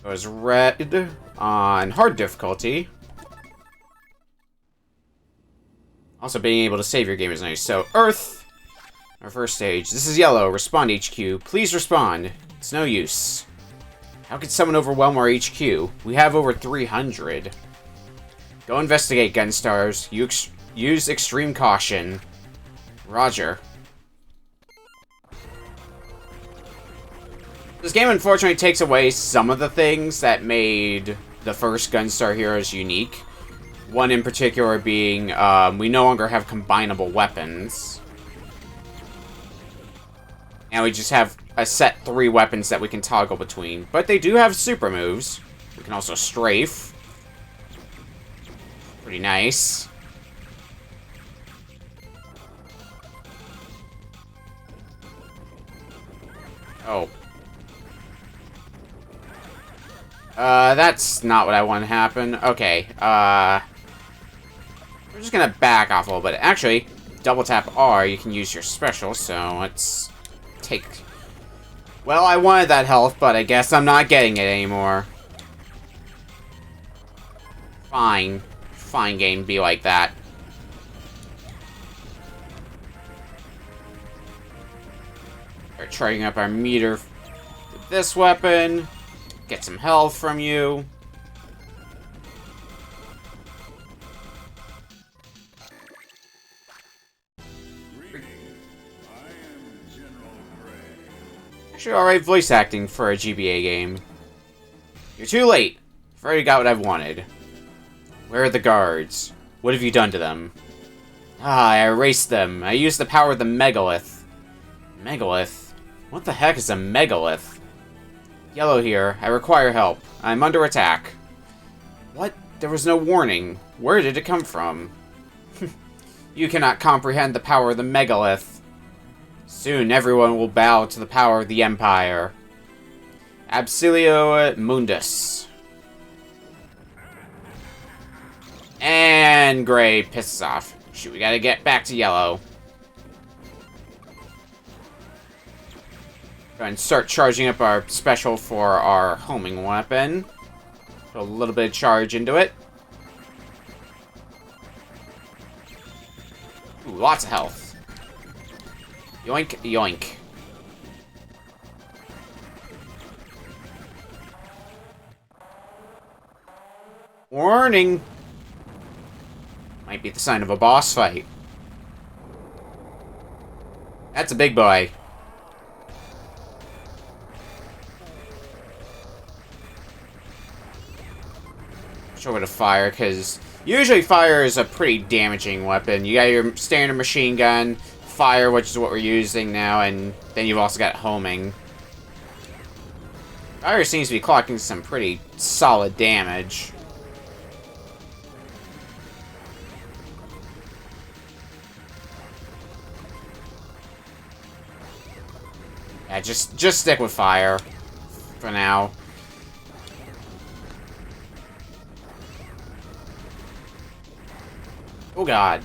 Goes red on hard difficulty. Also, being able to save your game is nice. So, Earth, our first stage. This is yellow. Respond, HQ. Please respond. It's no use. How could someone overwhelm our HQ? We have over 300. Go investigate, Gunstars. Use extreme caution. Roger. This game unfortunately takes away some of the things that made the first Gunstar Heroes unique. One in particular being, we no longer have combinable weapons. And we just have a set 3 weapons that we can toggle between. But they do have super moves. We can also strafe. Pretty nice. Oh. That's not what I want to happen. Okay, we're just gonna back off a little bit. Actually, double tap R, you can use your special, so let's take... Well, I wanted that health, but I guess I'm not getting it anymore. Fine. Fine game, be like that. We're charging up our meter with this weapon. Get some health from you. Actually, alright voice acting for a GBA game. You're too late. I've already got what I've wanted. Where are the guards? What have you done to them? Ah, I erased them. I used the power of the megalith. Megalith? What the heck is a megalith? Yellow here. I require help. I'm under attack. What? There was no warning. Where did it come from? You cannot comprehend the power of the megalith. Soon everyone will bow to the power of the Empire. Absolio Mundus. And Gray pisses off. Shoot, we gotta get back to Yellow. Go ahead and start charging up our special for our homing weapon. Put a little bit of charge into it. Ooh, lots of health. Yoink, yoink. Warning! Might be the sign of a boss fight. That's a big boy. Show it a fire, because usually fire is a pretty damaging weapon. You got your standard machine gun, fire, which is what we're using now, and then you've also got homing. Fire seems to be clocking some pretty solid damage. Yeah, just stick with fire for now. Oh god.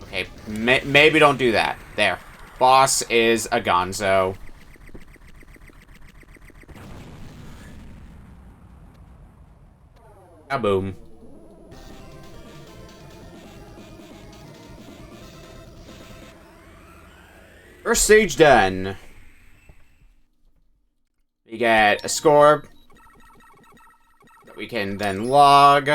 Okay, maybe don't do that. There. Boss is a gonzo. Kaboom. First stage done. We get a score that we can then log.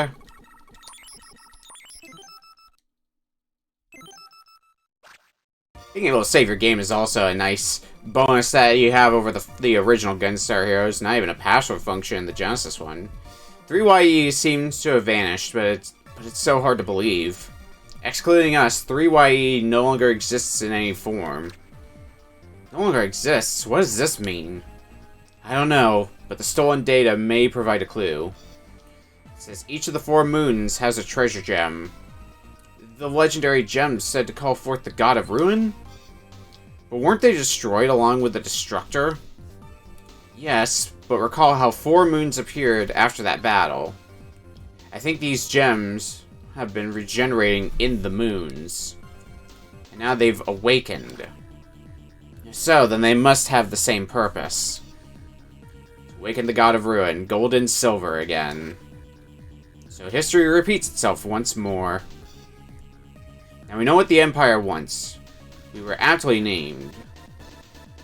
Being able to save your game is also a nice bonus that you have over the original Gunstar Heroes. Not even a password function in the Genesis one. 3YE seems to have vanished, but it's so hard to believe. Excluding us, 3YE no longer exists in any form. No longer exists? What does this mean? I don't know, but the stolen data may provide a clue. It says each of the 4 moons has a treasure gem. The legendary gems said to call forth the God of Ruin? But weren't they destroyed along with the Destructor? Yes, but recall how 4 moons appeared after that battle. I think these gems have been regenerating in the moons. And now they've awakened. So, then they must have the same purpose. Awaken the God of Ruin. Gold and silver again. So history repeats itself once more. Now we know what the Empire wants. We were aptly named.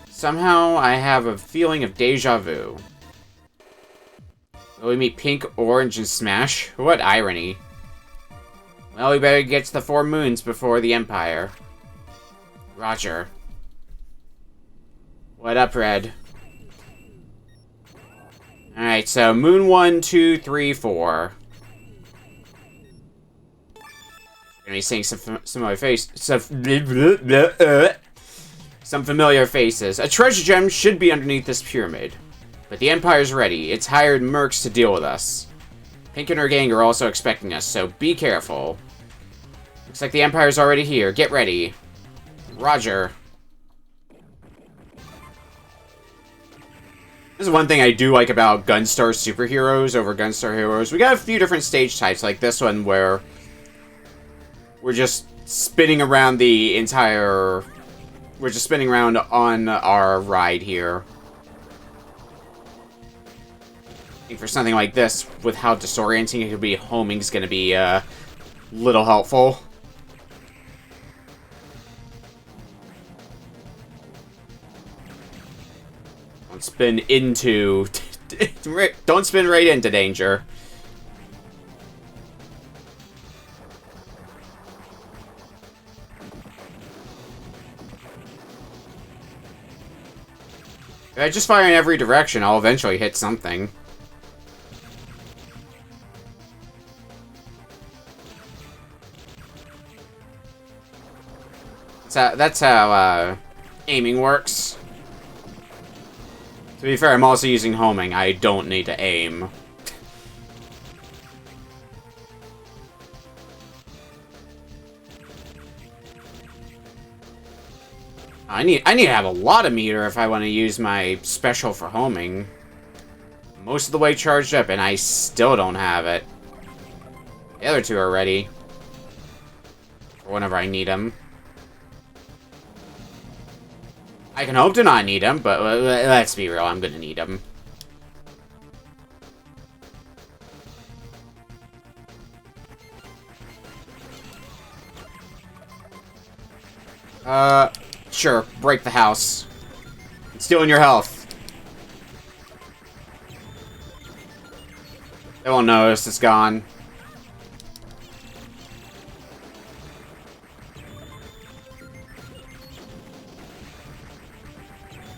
Somehow I have a feeling of deja vu. Will we meet Pink, Orange, and Smash? What irony. Well, we better get to the 4 moons before the Empire. Roger. What up, Red? Alright, so Moon 1, 2, 3, 4. Gonna be seeing some familiar faces. A treasure gem should be underneath this pyramid. But the Empire's ready. It's hired mercs to deal with us. Pink and her gang are also expecting us, so be careful. Looks like the Empire's already here. Get ready. Roger. This is one thing I do like about Gunstar Super Heroes over Gunstar Heroes. We got a few different stage types, like this one, where we're just spinning around the entire... We're just spinning around on our ride here. I think for something like this, with how disorienting it could be, homing's gonna be a little helpful. Don't spin into... Don't spin right into danger. If I just fire in every direction, I'll eventually hit something. That's how aiming works. To be fair, I'm also using homing. I don't need to aim. I need to have a lot of meter if I want to use my special for homing. Most of the way charged up, and I still don't have it. The other two are ready. For whenever I need them. I can hope to not need them, but let's be real, I'm gonna need them. Sure, break the house. It's stealing your health. They won't notice, it's gone.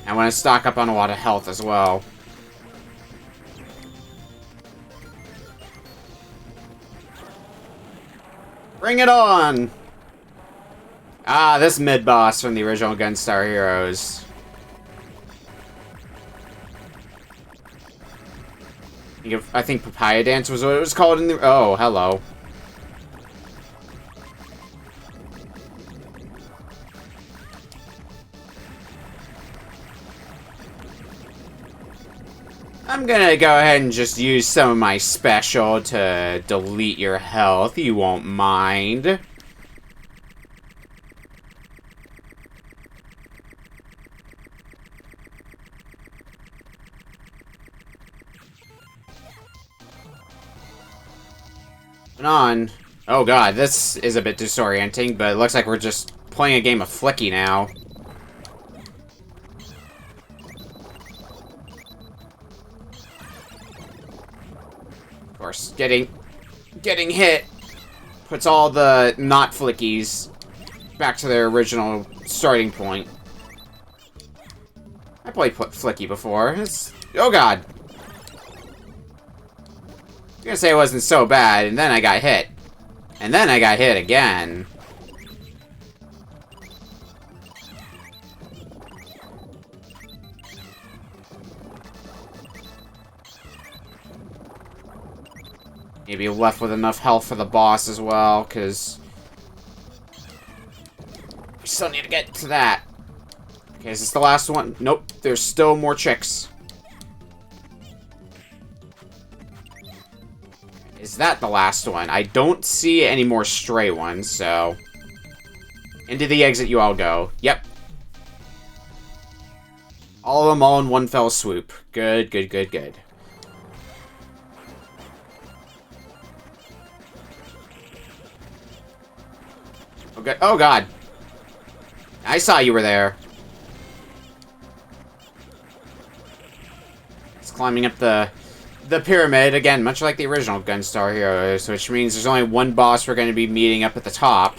I want to stock up on a lot of health as well. Bring it on! Ah, this mid-boss from the original Gunstar Heroes. I think Papaya Dance was what it was called in the... Oh, hello. I'm gonna go ahead and just use some of my special to delete your health. You won't mind. On. Oh god, this is a bit disorienting, but it looks like we're just playing a game of Flicky now. Of course, getting hit puts all the not Flickies back to their original starting point. I played Flicky before. Oh god. I was gonna say it wasn't so bad, and then I got hit. And then I got hit again. Maybe left with enough health for the boss as well, because we still need to get to that. Okay, is this the last one? Nope, there's still more chicks. Is that the last one? I don't see any more stray ones, so... Into the exit you all go. Yep. All of them all in one fell swoop. Good, good, good, good. Okay. Oh, God. I saw you were there. It's climbing up the pyramid, again, much like the original Gunstar Heroes, which means there's only one boss we're going to be meeting up at the top.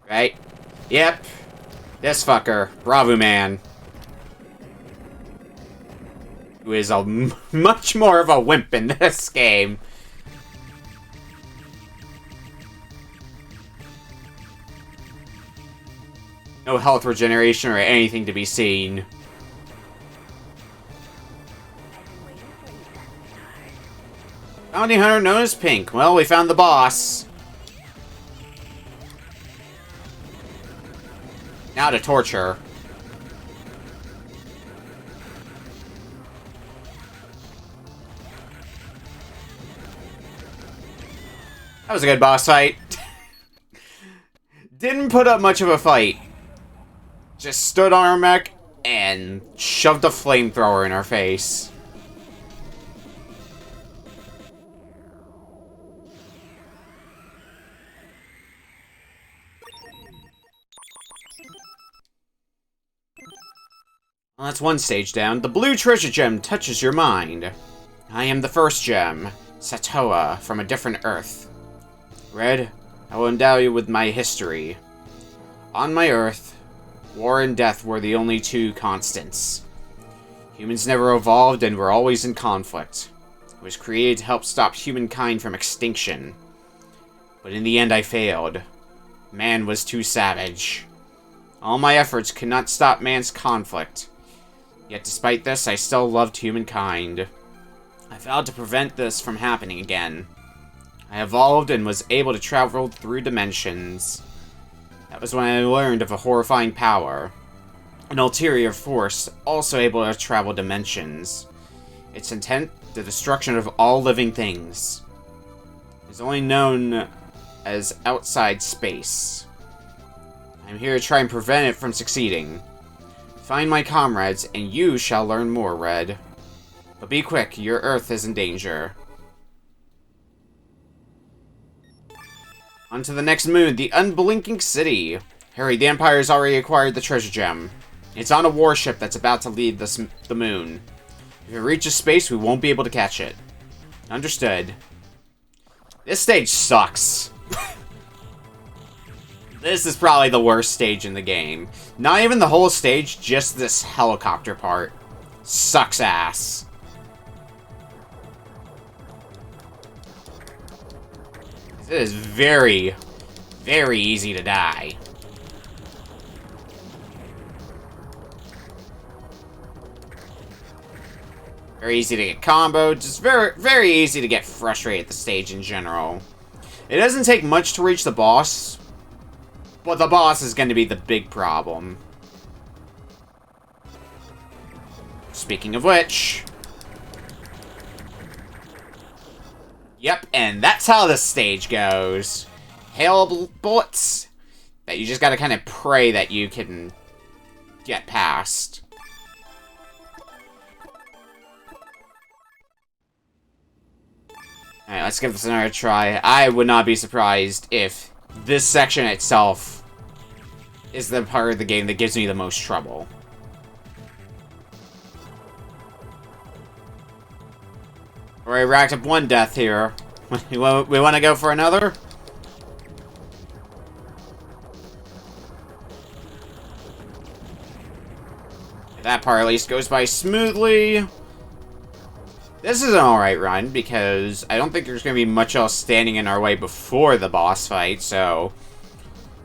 Right? Yep. This fucker. Bravo Man. Who is a much more of a wimp in this game. No health regeneration or anything to be seen. Bounty Hunter known as Pink. Well, we found the boss. Now to torture. That was a good boss fight. Didn't put up much of a fight. Just stood on our mech and shoved a flamethrower in our face. Well, that's one stage down. The blue treasure gem touches your mind. I am the first gem, Satoa, from a different Earth. Red, I will endow you with my history. On my Earth, war and death were the only two constants. Humans never evolved and were always in conflict. It was created to help stop humankind from extinction. But in the end I failed. Man was too savage. All my efforts could not stop man's conflict. Yet despite this, I still loved humankind. I vowed to prevent this from happening again. I evolved and was able to travel through dimensions. That was when I learned of a horrifying power. An ulterior force, also able to travel dimensions. Its intent, the destruction of all living things. It is only known as outside space. I'm here to try and prevent it from succeeding. Find my comrades, and you shall learn more, Red. But be quick, your Earth is in danger. On to the next moon, the Unblinking City. Hurry, the Empire's already acquired the treasure gem. It's on a warship that's about to leave the moon. If it reaches space, we won't be able to catch it. Understood. This stage sucks. This is probably the worst stage in the game. Not even the whole stage, just this helicopter part. Sucks ass. It is very, very easy to die. Very easy to get comboed. Just very, very easy to get frustrated at the stage in general. It doesn't take much to reach the boss. But the boss is going to be the big problem. Speaking of which... Yep, and that's how this stage goes. Hail bullets that you just gotta kind of pray that you can get past. Alright, let's give this another try. I would not be surprised if this section itself is the part of the game that gives me the most trouble. Alright, racked up one death here. We want to go for another? That part at least goes by smoothly. This is an alright run, because I don't think there's going to be much else standing in our way before the boss fight, so...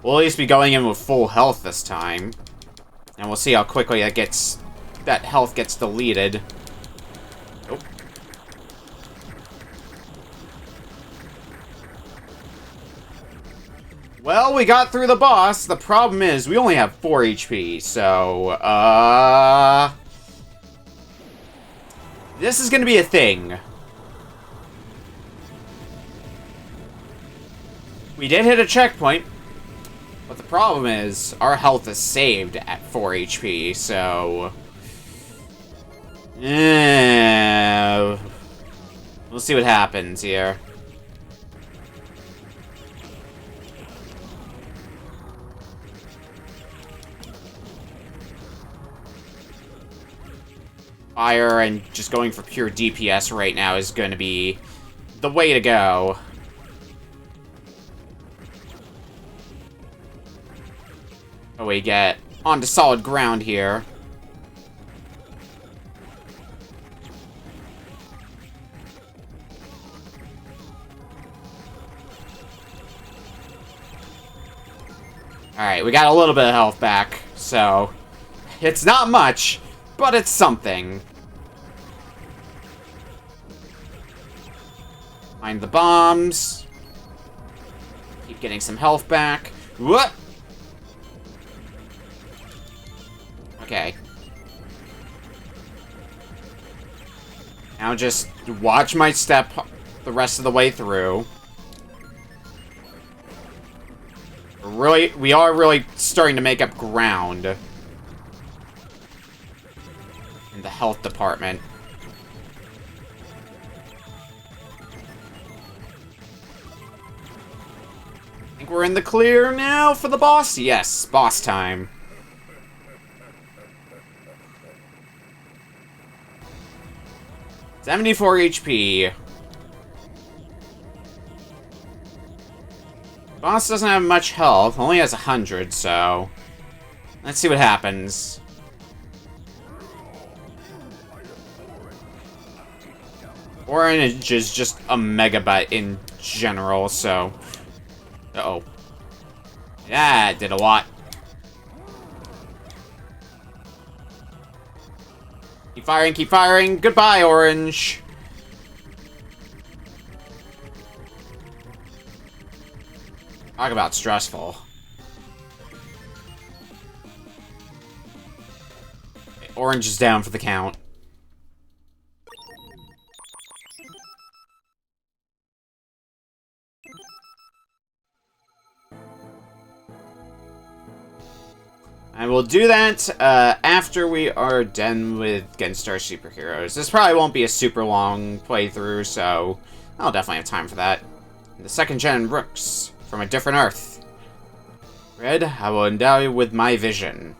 We'll at least be going in with full health this time. And we'll see how quickly that health gets deleted. Nope. Well, we got through the boss. The problem is, we only have 4 HP, so, this is gonna be a thing. We did hit a checkpoint. But the problem is, our health is saved at 4 HP, so... we'll see what happens here. Fire and just going for pure DPS right now is going to be the way to go. Oh, we get onto solid ground here. Alright, we got a little bit of health back, so it's not much, but it's something. Find the bombs. Keep getting some health back. What? Okay. Now just watch my step the rest of the way through. We are really starting to make up ground in the health department. I think we're in the clear now for the boss. Yes, boss time. $74 HP. Boss doesn't have much health, only has 100, so... let's see what happens. Orange is just a megabyte in general, so... uh-oh. Yeah, it did a lot. Keep firing, keep firing. Goodbye, Orange. Talk about stressful. Okay, Orange is down for the count. And we'll do that after we are done with Gunstar Super Heroes. This probably won't be a super long playthrough, so I'll definitely have time for that. The second gen Rooks. From a different Earth. Red, I will endow you with my vision.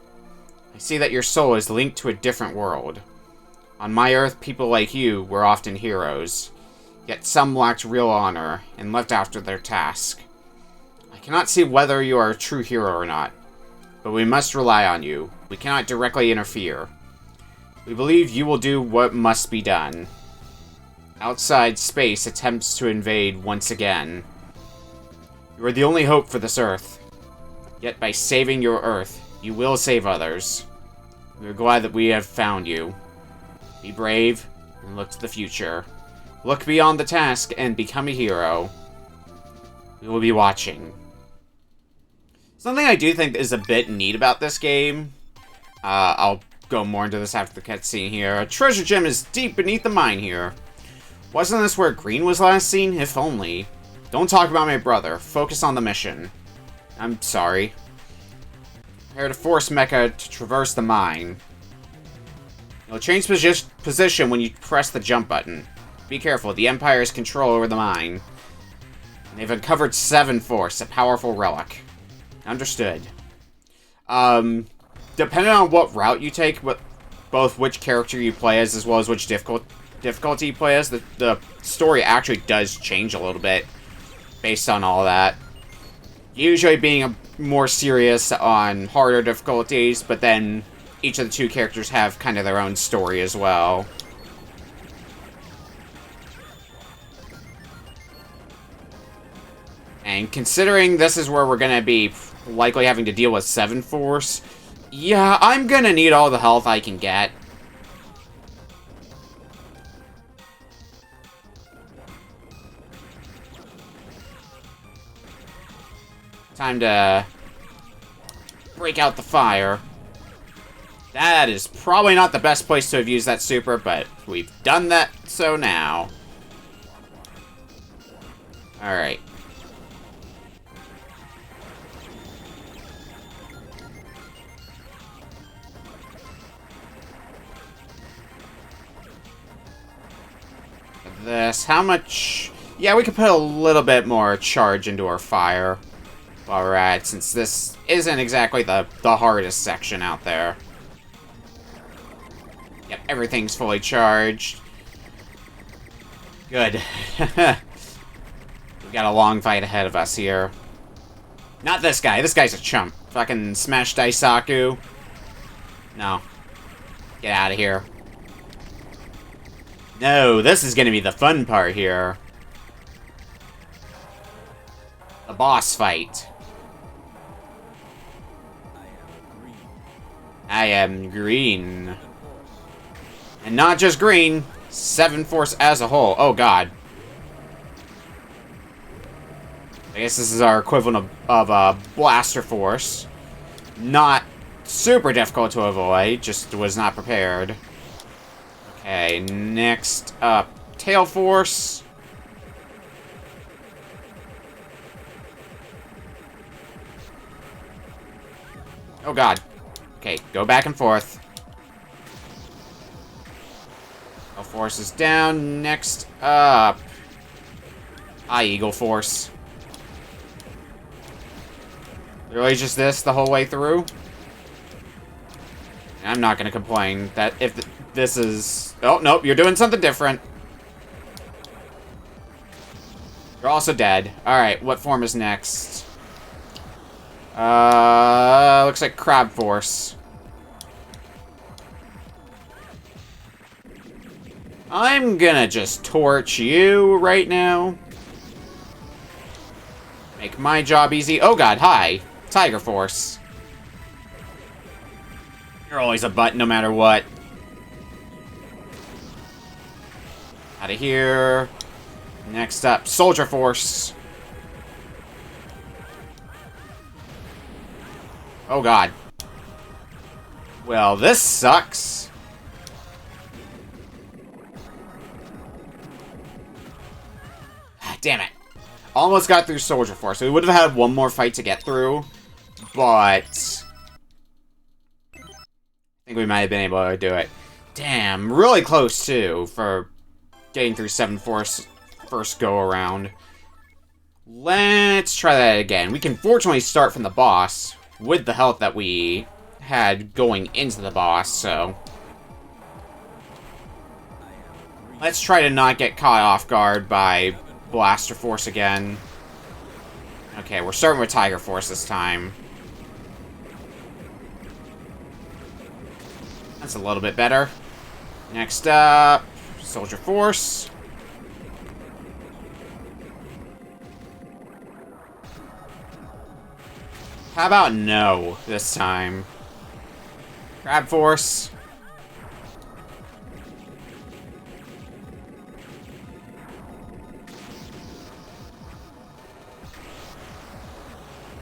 I see that your soul is linked to a different world. On my Earth, people like you were often heroes. Yet some lacked real honor, and left after their task. I cannot see whether you are a true hero or not. But we must rely on you. We cannot directly interfere. We believe you will do what must be done. Outside space attempts to invade once again. You are the only hope for this Earth. Yet by saving your Earth, you will save others. We are glad that we have found you. Be brave, and look to the future. Look beyond the task, and become a hero. We will be watching. Something I do think is a bit neat about this game, I'll go more into this after the cutscene here. A treasure gem is deep beneath the mine here. Wasn't this where Green was last seen? If only. Don't talk about my brother. Focus on the mission. I'm sorry. Prepare to force Mecha to traverse the mine. You'll change position when you press the jump button. Be careful, the Empire has control over the mine. And they've uncovered 7 Force, a powerful relic. Understood. Depending on what route you take, both which character you play as well as which difficulty you play as, the story actually does change a little bit based on all that. Usually being more serious on harder difficulties, but then each of the 2 characters have kind of their own story as well. And considering this is where we're going to be likely having to deal with 7 Force, yeah, I'm going to need all the health I can get. Time to break out the fire. That is probably not the best place to have used that super, but we've done that, so now. Alright. this. How much... Yeah, we could put a little bit more charge into our fire while we're at it, since this isn't exactly the hardest section out there. Yep, everything's fully charged. Good. We got a long fight ahead of us here. Not this guy. This guy's a chump. Fucking smash Daisaku. No. Get out of here. No, this is gonna be the fun part here. The boss fight. I am green. And not just green. 7 Force as a whole. Oh, God. I guess this is our equivalent of Blaster Force. Not super difficult to avoid, just was not prepared. Okay, next up, Tail Force. Oh, God. Okay, go back and forth. Tail Force is down. Next up, Eagle Force. Really just this the whole way through? I'm not gonna complain that if this is... Oh, nope, you're doing something different. You're also dead. Alright, what form is next? Looks like Crab Force. I'm gonna just torch you right now. Make my job easy. Oh, God, hi. Tiger Force. You're always a butt no matter what. Out of here. Next up, Soldier Force. Oh, God. Well, this sucks. Damn it. Almost got through Soldier Force. So we would have had one more fight to get through. But... I think we might have been able to do it. Damn, really close, too, for getting through 7 Force first go-around. Let's try that again. We can fortunately start from the boss with the health that we had going into the boss, so... Let's try to not get caught off guard by Blaster Force again. Okay, we're starting with Tiger Force this time. That's a little bit better. Next up, Soldier Force. How about no this time? Crab Force.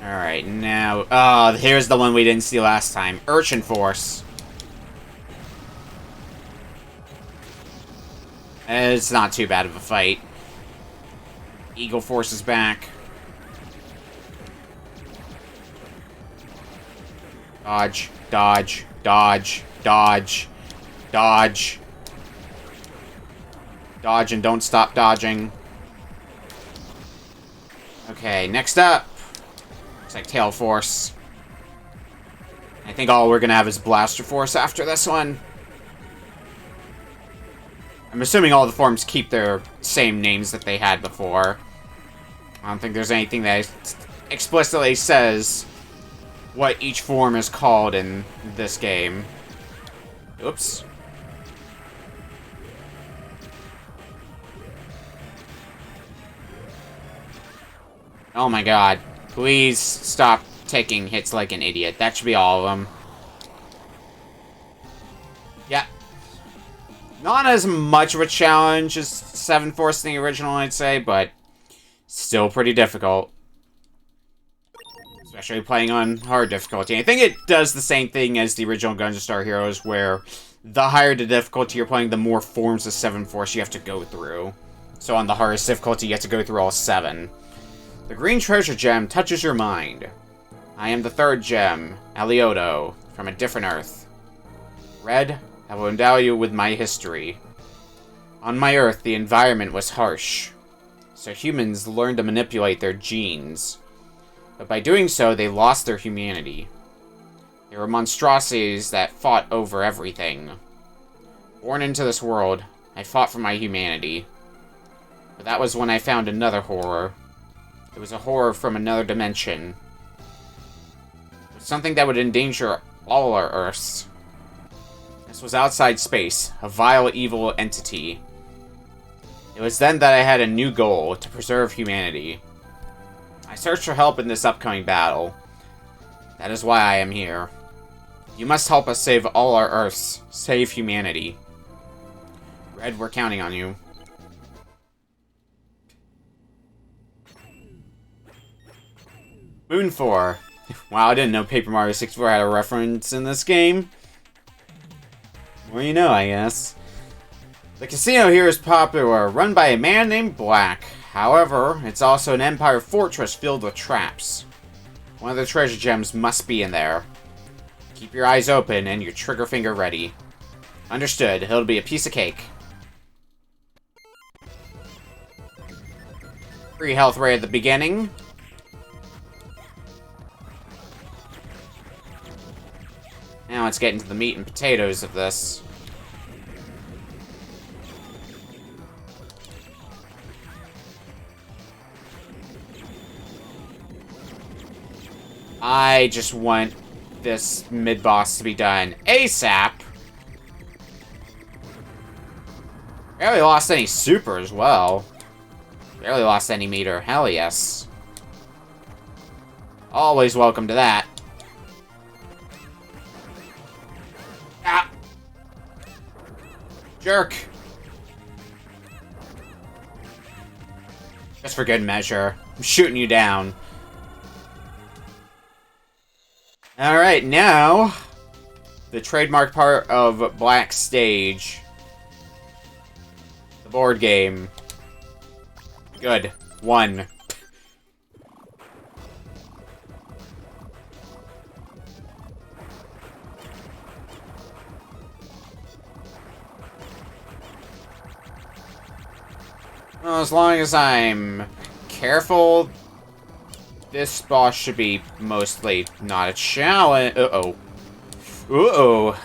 Alright, now... here's the one we didn't see last time. Urchin Force. It's not too bad of a fight. Eagle Force is back. Dodge, dodge, dodge, dodge, dodge. Dodge and don't stop dodging. Okay, next up. Looks like Tail Force. I think all we're gonna have is Blaster Force after this one. I'm assuming all the forms keep their same names that they had before. I don't think there's anything that explicitly says what each form is called in this game. Oops. Oh my god. Please stop taking hits like an idiot. That should be all of them. Yeah. Not as much of a challenge as 7 Force in the original, I'd say, but still pretty difficult. Especially playing on hard difficulty. I think it does the same thing as the original Gunstar Heroes, where the higher the difficulty you're playing, the more forms of 7 Force you have to go through. So on the hardest difficulty, you have to go through all 7. The green treasure gem touches your mind. I am the 3rd gem, Alioto, from a different Earth. Red, I will endow you with my history. On my Earth, the environment was harsh, so humans learned to manipulate their genes. But by doing so, they lost their humanity. They were monstrosities that fought over everything. Born into this world, I fought for my humanity. But that was when I found another horror. It was a horror from another dimension. It was something that would endanger all our Earths. This was outside space, a vile, evil entity. It was then that I had a new goal, to preserve humanity. I searched for help in this upcoming battle. That is why I am here. You must help us save all our Earths. Save humanity. Red, we're counting on you. Moon 4. Wow, I didn't know Paper Mario 64 had a reference in this game. Well, you know, I guess. The casino here is popular, run by a man named Black. However, it's also an Empire fortress filled with traps. One of the treasure gems must be in there. Keep your eyes open and your trigger finger ready. Understood. It'll be a piece of cake. Free health ray at the beginning. Now let's get into the meat and potatoes of this. I just want this mid-boss to be done ASAP. Barely lost any super as well. Barely lost any meter. Hell yes. Always welcome to that. Ah! Jerk. Just for good measure. I'm shooting you down. Alright, now, the trademark part of Black Stage. The board game. Good. 1. Well, as long as I'm careful, this boss should be mostly not a challenge. Uh-oh. Uh-oh.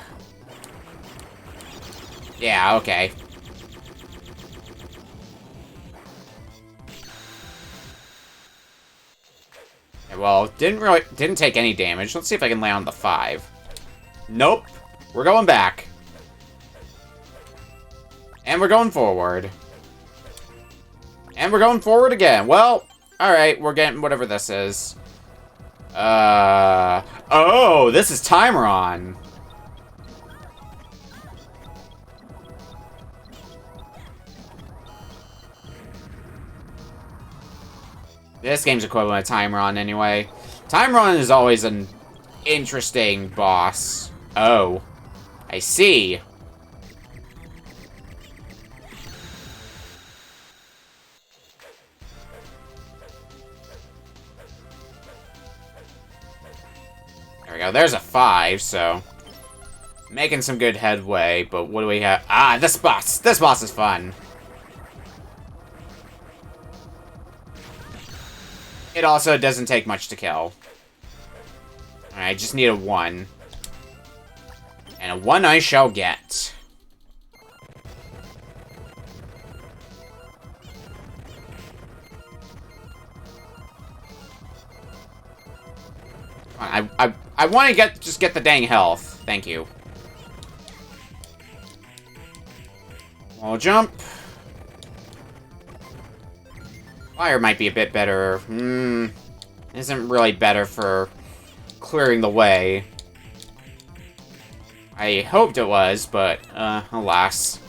Yeah, okay. Yeah, well, didn't take any damage. Let's see if I can land on the 5. Nope. We're going back. And we're going forward. And we're going forward again. Well, alright, we're getting whatever this is. Oh, this is Timeron. This game's equivalent to Timeron anyway. Timeron is always an interesting boss. Oh, I see. There we go. There's a 5, so making some good headway. But what do we have? Ah, this boss. This boss is fun. It also doesn't take much to kill. I just need a 1. And a 1 I shall get. I want to just get the dang health. Thank you. Wall jump. Fire might be a bit better. Isn't really better for clearing the way. I hoped it was, but, alas.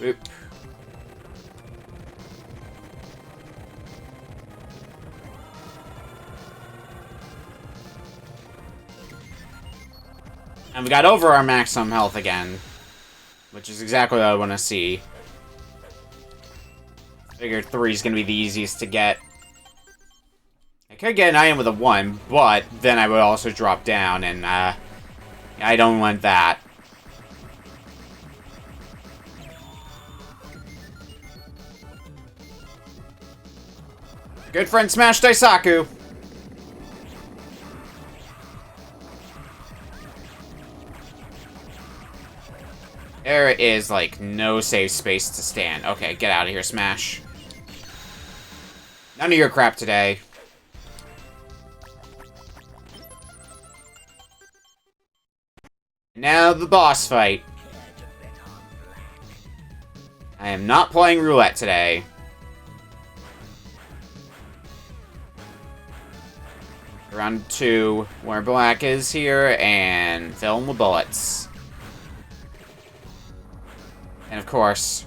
Oop. And we got over our maximum health again. Which is exactly what I want to see. Figured 3 is going to be the easiest to get. I could get an item with a 1, but then I would also drop down, and, I don't want that. Good friend Smash Daisaku. There is, like, no safe space to stand. Okay, get out of here, Smash. None of your crap today. Now the boss fight. I am not playing roulette today. Round 2, where black is here, and fill him with bullets. And of course,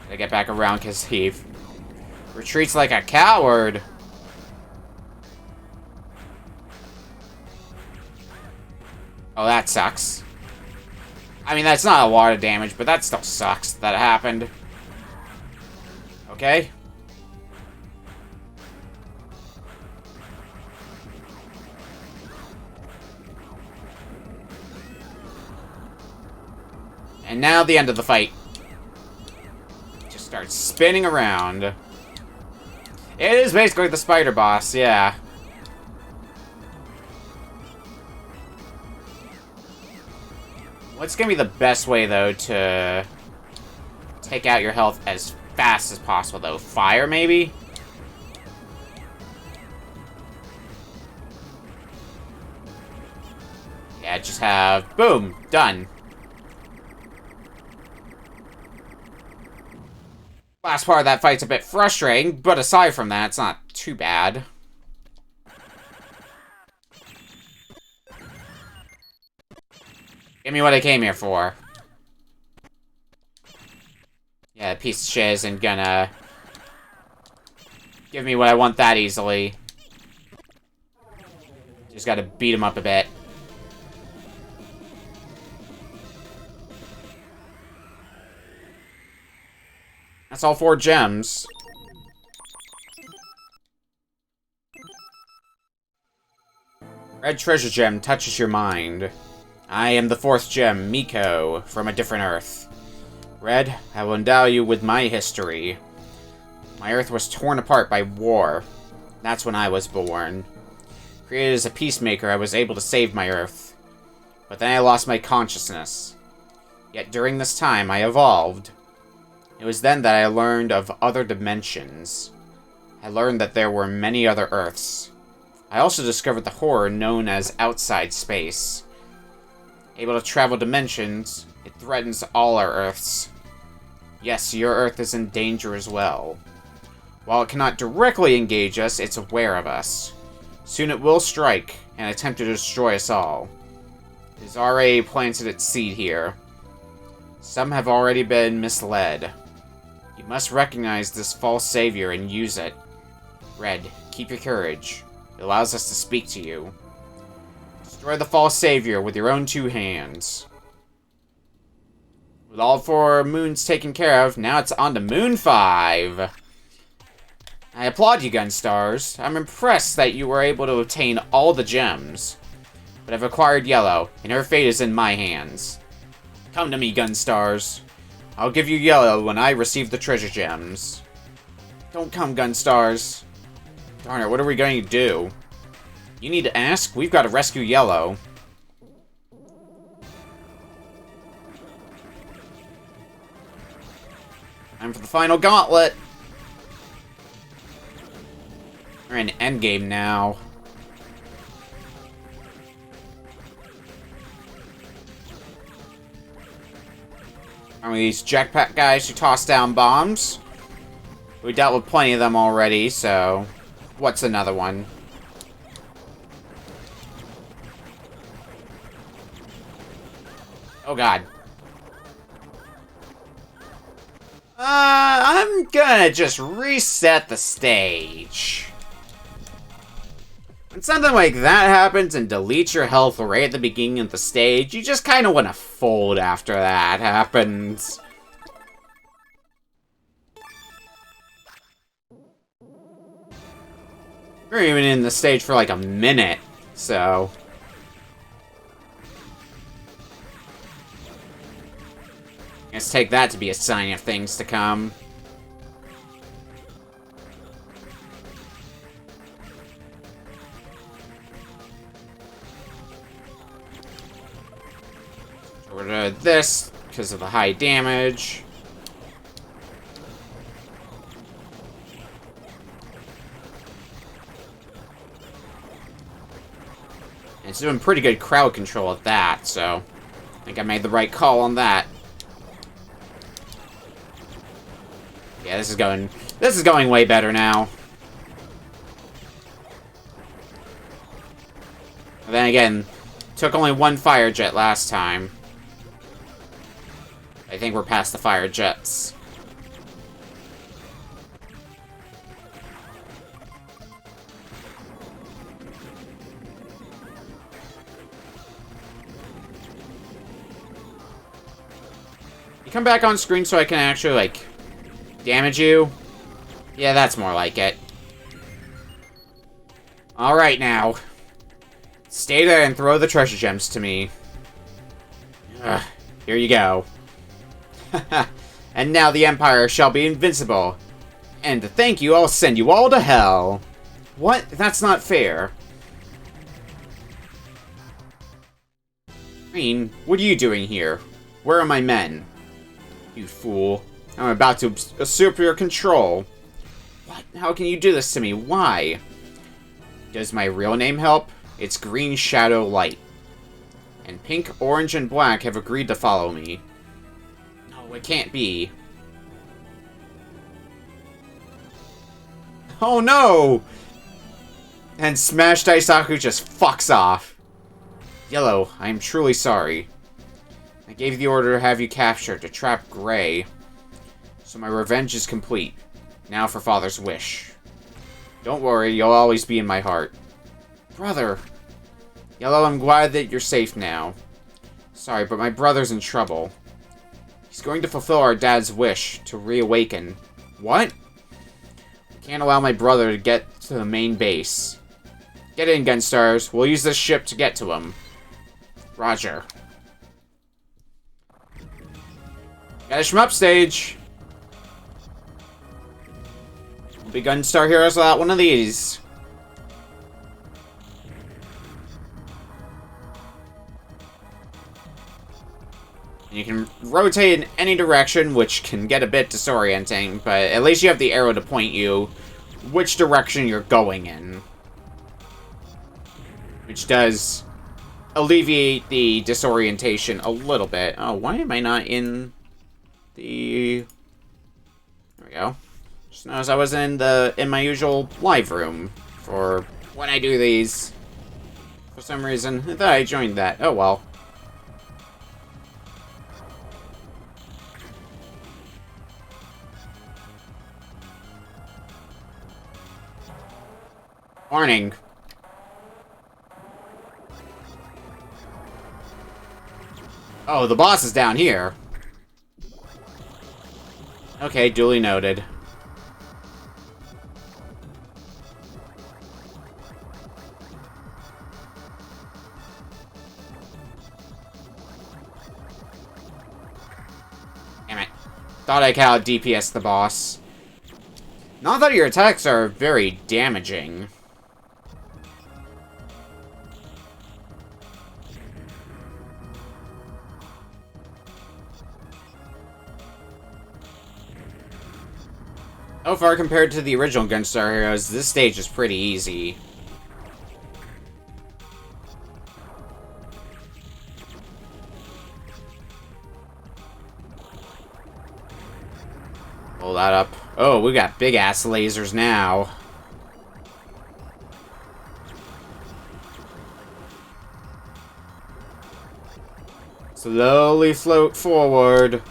I get back around because he retreats like a coward. Oh, that sucks. I mean, that's not a lot of damage, but that still sucks that it happened. Okay. And now the end of the fight. Just starts spinning around. It is basically the spider boss, yeah. What's gonna be the best way, though, to take out your health as fast as possible, though? Fire, maybe? Yeah, just have... Boom! Done. Last part of that fight's a bit frustrating, but aside from that, it's not too bad. Give me what I came here for. Yeah, the piece of shit isn't gonna give me what I want that easily. Just gotta beat him up a bit. That's all 4 gems. Red treasure gem touches your mind. I am the 4th gem, Miko, from a different Earth. Red, I will endow you with my history. My Earth was torn apart by war. That's when I was born. Created as a peacemaker, I was able to save my Earth. But then I lost my consciousness. Yet during this time, I evolved. It was then that I learned of other dimensions. I learned that there were many other Earths. I also discovered the horror known as outside space. Able to travel dimensions, it threatens all our Earths. Yes, your Earth is in danger as well. While it cannot directly engage us, it's aware of us. Soon it will strike and attempt to destroy us all. It has already planted its seed here. Some have already been misled. You must recognize this false savior and use it. Red, keep your courage. It allows us to speak to you. Destroy the false savior with your own 2 hands. With all 4 moons taken care of, now it's on to Moon 5. I applaud you, Gunstars. I'm impressed that you were able to obtain all the gems. But I've acquired Yellow, and her fate is in my hands. Come to me, Gunstars. I'll give you Yellow when I receive the treasure gems. Don't come, Gunstars. Darn it, what are we going to do? You need to ask? We've got to rescue Yellow. Time for the final gauntlet. We're in endgame now. Are these jetpack guys who toss down bombs? We dealt with plenty of them already, so... What's another one? Oh god. I'm gonna just reset the stage. When something like that happens and deletes your health right at the beginning of the stage, you just kind of want to fold after that happens. We're even in the stage for like a minute, so... Let's take that to be a sign of things to come. Get rid of this because of the high damage. And it's doing pretty good crowd control at that, so I think I made the right call on that. Yeah, this is going way better now. And then again, took only one fire jet last time. I think we're past the fire jets. You come back on screen so I can actually, like, damage you? Yeah, that's more like it. Alright now. Stay there and throw the treasure gems to me. Ugh, here you go. And now the Empire shall be invincible. And to thank you, I'll send you all to hell. What? That's not fair. Green, what are you doing here? Where are my men? You fool. I'm about to usurp your control. What? How can you do this to me? Why? Does my real name help? It's Green Shadow Light. And Pink, Orange, and Black have agreed to follow me. No, it can't be. Oh no! And Smash Daisaku just fucks off. Yellow, I am truly sorry. I gave the order to have you captured to trap Gray. So my revenge is complete. Now for Father's wish. Don't worry, you'll always be in my heart. Brother! Yellow, I'm glad that you're safe now. Sorry, but my brother's in trouble. He's going to fulfill our dad's wish to reawaken. What? I can't allow my brother to get to the main base. Get in, Gunstars. We'll use this ship to get to him. Roger. Got a shmup stage. We'll be Gunstar Heroes without one of these. You can rotate in any direction, which can get a bit disorienting, but at least you have the arrow to point you which direction you're going in. Which does alleviate the disorientation a little bit. Oh, why am I not in the... There we go. Just noticed I was in my usual live room for when I do these. For some reason, I thought I joined that. Oh well. Warning. Oh, the boss is down here. Okay, duly noted. Damn it. Thought I could out DPS the boss. Not that your attacks are very damaging. So far, compared to the original Gunstar Heroes, this stage is pretty easy. Pull that up. Oh, we got big-ass lasers now. Slowly float forward.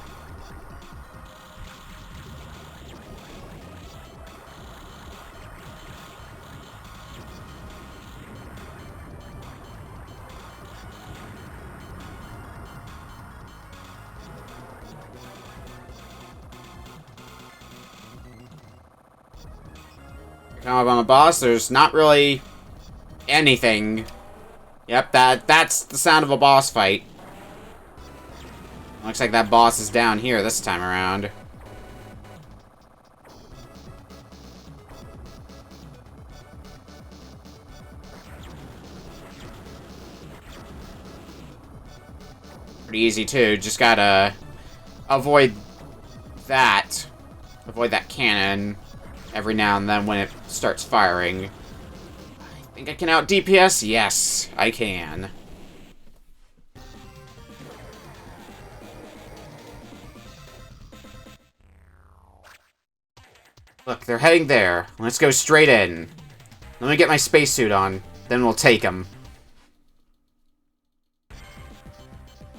Come up on the boss, there's not really anything. Yep, that's the sound of a boss fight. Looks like that boss is down here this time around. Pretty easy, too. Just gotta avoid that. Avoid that cannon every now and then when it starts firing. I think I can out DPS? Yes, I can. Look, they're heading there. Let's go straight in. Let me get my spacesuit on, then we'll take them.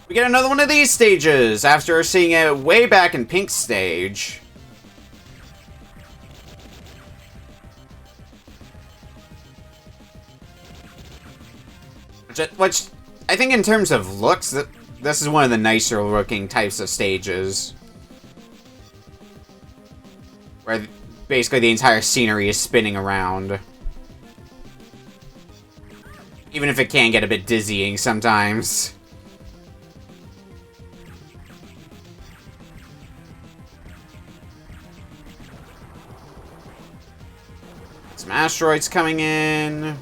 We get another one of these stages, after seeing it way back in Pink's stage. Which, I think in terms of looks, this is one of the nicer looking types of stages. Where basically the entire scenery is spinning around. Even if it can get a bit dizzying sometimes. Some asteroids coming in.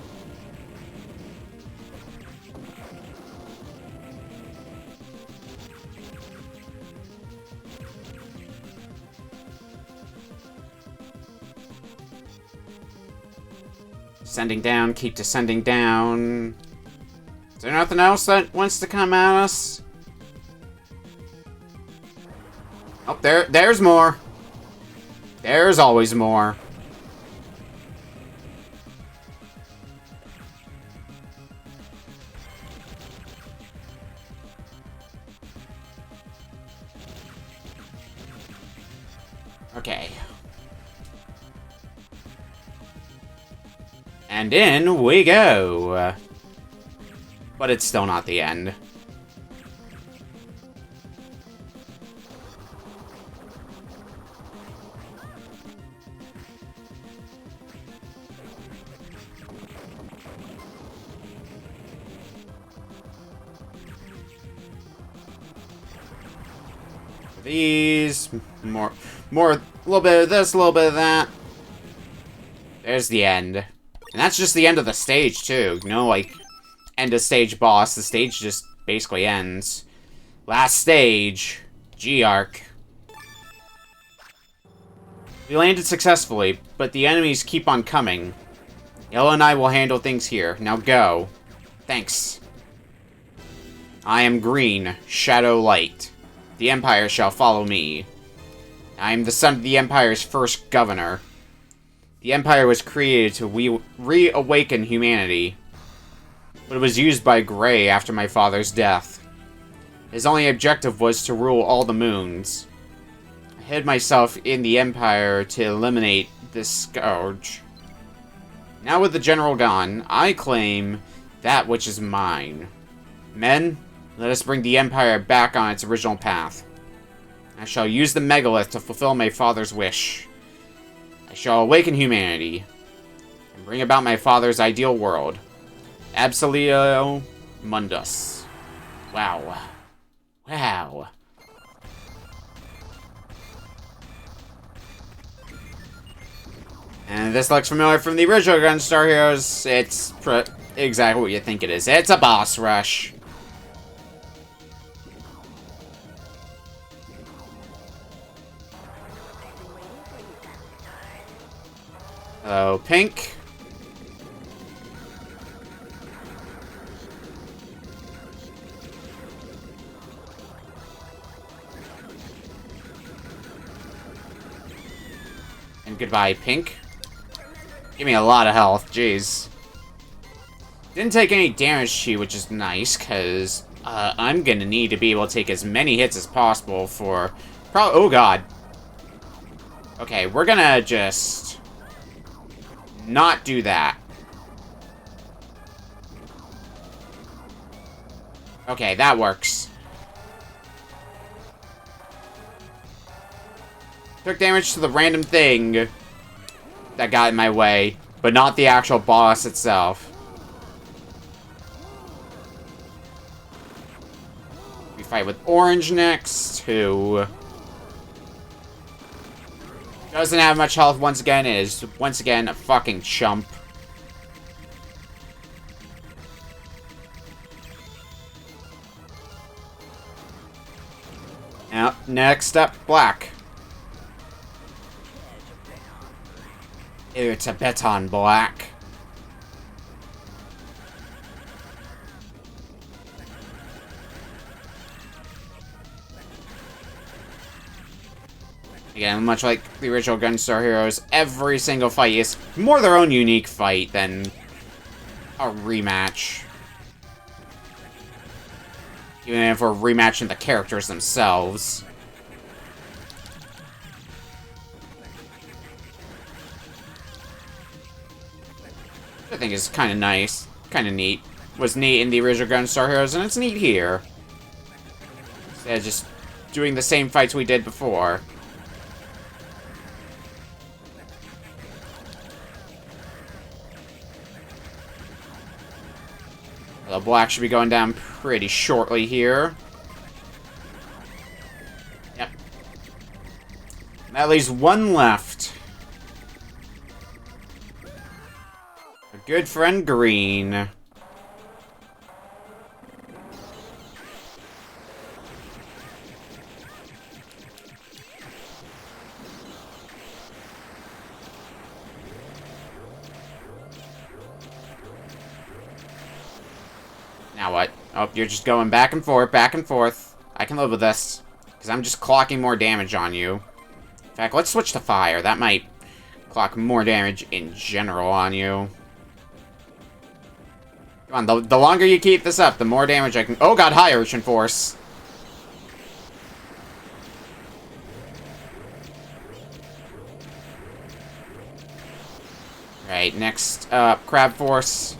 Descending down, keep descending down. Is there nothing else that wants to come at us? Oh, there's more. There's always more. Okay. And in we go. But it's still not the end. These, more, a little bit of this, a little bit of that. There's the end. And that's just the end of the stage, too. No, like, end of stage boss. The stage just basically ends. Last stage. G-Arc. We landed successfully, but the enemies keep on coming. Yellow and I will handle things here. Now go. Thanks. I am Green, Shadow Light. The Empire shall follow me. I am the son of the Empire's first governor. The Empire was created to reawaken humanity, but it was used by Grey after my father's death. His only objective was to rule all the moons. I hid myself in the Empire to eliminate this scourge. Now with the general gone, I claim that which is mine. Men, let us bring the Empire back on its original path. I shall use the megalith to fulfill my father's wish. I shall awaken humanity and bring about my father's ideal world. Absolutio Mundus. Wow. Wow. And this looks familiar from the original Gunstar Heroes. It's exactly what you think it is. It's a boss rush. Hello, Pink. And goodbye, Pink. Give me a lot of health, jeez. Didn't take any damage to you, which is nice, because I'm gonna need to be able to take as many hits as possible for... oh, God. Okay, we're gonna just... not do that. Okay, that works. Took damage to the random thing that got in my way, but not the actual boss itself. We fight with Orange next, who doesn't have much health once again, is once again a fucking chump. Now, next up, black. It's a bet on black. Again, much like the original Gunstar Heroes, every single fight is more their own unique fight than a rematch. Even if we're rematching the characters themselves. I think is kind of nice, kind of neat. Was neat in the original Gunstar Heroes, and it's neat here. Instead of just doing the same fights we did before. The black should be going down pretty shortly here. Yep. That leaves one left. Our good friend Green. Now what? Oh, you're just going back and forth, back and forth. I can live with this. Because I'm just clocking more damage on you. In fact, let's switch to fire. That might clock more damage in general on you. Come on, the longer you keep this up, the more damage I can... Oh god, high Ocean Force. Right, next up, Crab Force.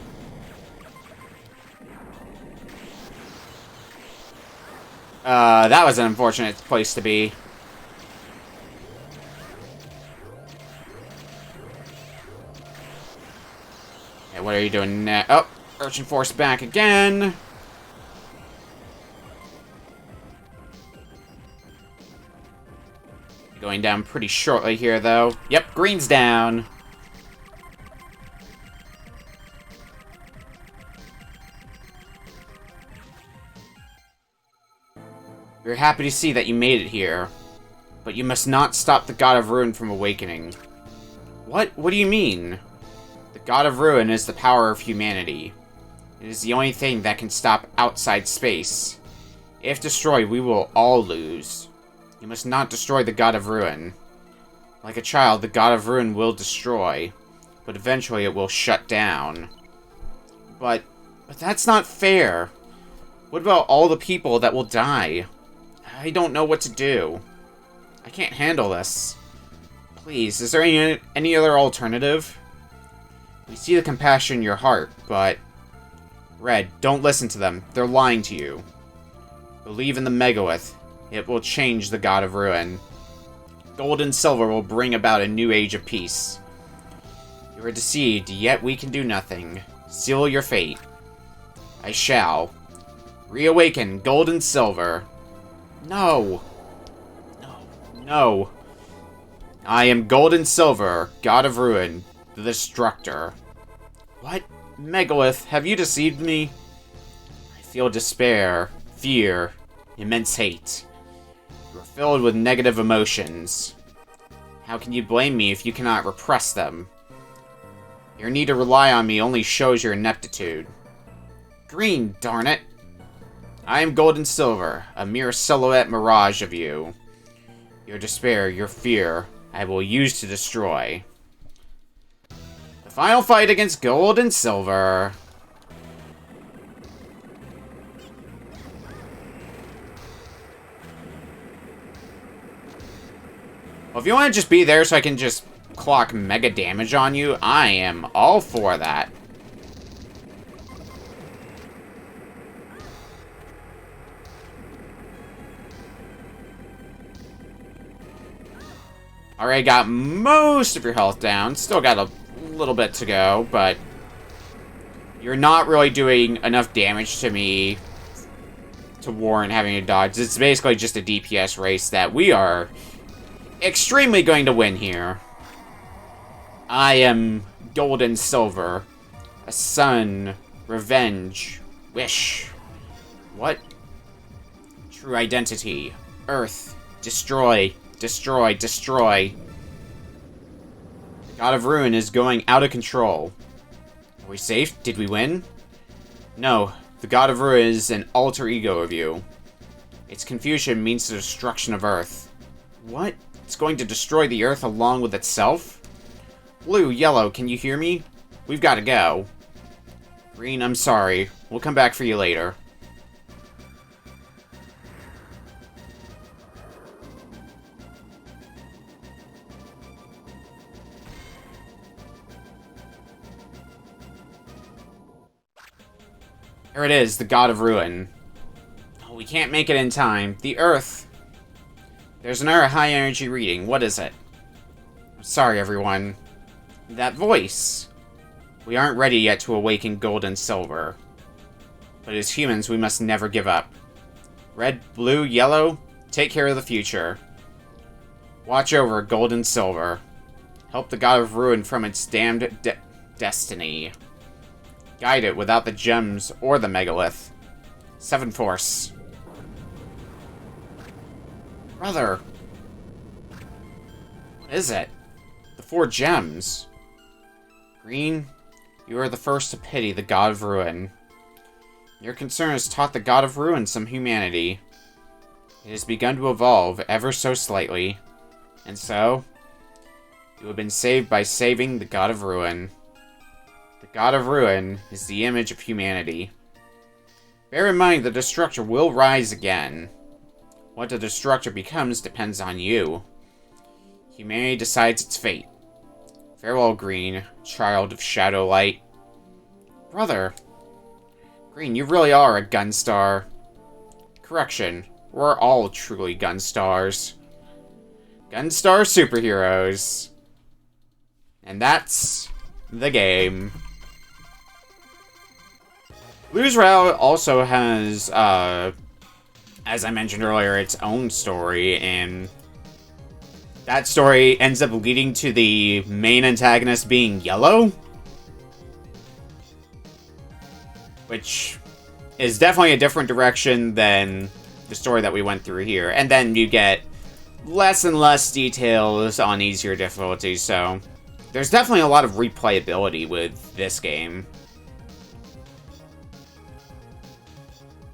That was an unfortunate place to be. Okay, what are you doing now? Oh, Urchin Force back again. Going down pretty shortly here, though. Yep, green's down. We're happy to see that you made it here. But you must not stop the God of Ruin from awakening. What? What do you mean? The God of Ruin is the power of humanity. It is the only thing that can stop outside space. If destroyed, we will all lose. You must not destroy the God of Ruin. Like a child, the God of Ruin will destroy. But eventually it will shut down. But that's not fair. What about all the people that will die? I don't know what to do. I can't handle this. Please, is there any other alternative? We see the compassion in your heart, but... Red, don't listen to them. They're lying to you. Believe in the Megalith. It will change the God of Ruin. Gold and silver will bring about a new age of peace. You are deceived, yet we can do nothing. Seal your fate. I shall. Reawaken gold and silver. No. No. No. I am Gold and Silver, God of Ruin, the Destructor. What? Megalith, have you deceived me? I feel despair, fear, immense hate. You are filled with negative emotions. How can you blame me if you cannot repress them? Your need to rely on me only shows your ineptitude. Green, darn it! I am Gold and Silver, a mere silhouette mirage of you. Your despair, your fear, I will use to destroy. The final fight against Gold and Silver. Well, if you want to just be there so I can just clock mega damage on you, I am all for that. Already got most of your health down. Still got a little bit to go, but you're not really doing enough damage to me to warrant having a dodge. It's basically just a DPS race that we are extremely going to win here. I am Gold and Silver. A sun, revenge, wish. What? True identity. Earth. Destroy. Destroy. Destroy. The God of Ruin is going out of control. Are we safe? Did we win? No. The God of Ruin is an alter ego of you. Its confusion means the destruction of Earth. What? It's going to destroy the Earth along with itself? Blue, yellow, can you hear me? We've got to go. Green, I'm sorry. We'll come back for you later. There it is, the God of Ruin. Oh, we can't make it in time. The Earth. There's another high-energy reading. What is it? I'm sorry, everyone. That voice. We aren't ready yet to awaken gold and silver. But as humans, we must never give up. Red, blue, yellow, take care of the future. Watch over gold and silver. Help the God of Ruin from its damned destiny. Guide it without the gems or the megalith. Seven Force. Brother. What is it? The 4 gems. Green, you are the first to pity the God of Ruin. Your concern has taught the God of Ruin some humanity. It has begun to evolve ever so slightly. And so, you have been saved by saving the God of Ruin. The God of Ruin is the image of humanity. Bear in mind the Destructor will rise again. What the Destructor becomes depends on you. Humanity decides its fate. Farewell, Green, child of Shadow Light. Brother. Green, you really are a Gunstar. Correction, we're all truly Gunstars. Gunstar Super Heroes. And that's the game. Blues Route also has, as I mentioned earlier, its own story, and that story ends up leading to the main antagonist being yellow, which is definitely a different direction than the story that we went through here. And then you get less and less details on easier difficulties, so there's definitely a lot of replayability with this game.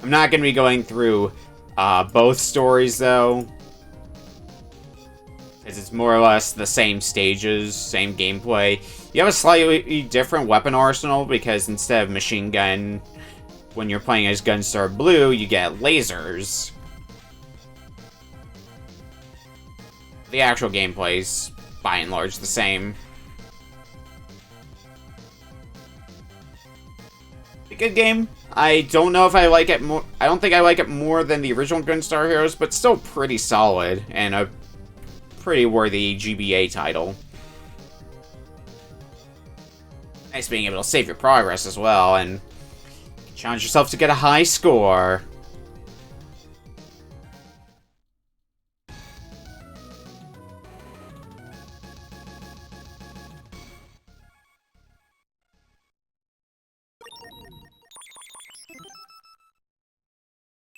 I'm not going to be going through both stories, though, because it's more or less the same stages, same gameplay. You have a slightly different weapon arsenal, because instead of machine gun, when you're playing as Gunstar Blue, you get lasers. The actual gameplay's, by and large, the same. A good game. I don't know if I like it more. I don't think I like it more than the original Gunstar Heroes, but still pretty solid and a pretty worthy GBA title. Nice being able to save your progress as well and challenge yourself to get a high score.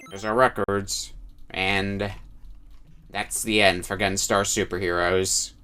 There's our records, and that's the end for Gunstar Super Heroes.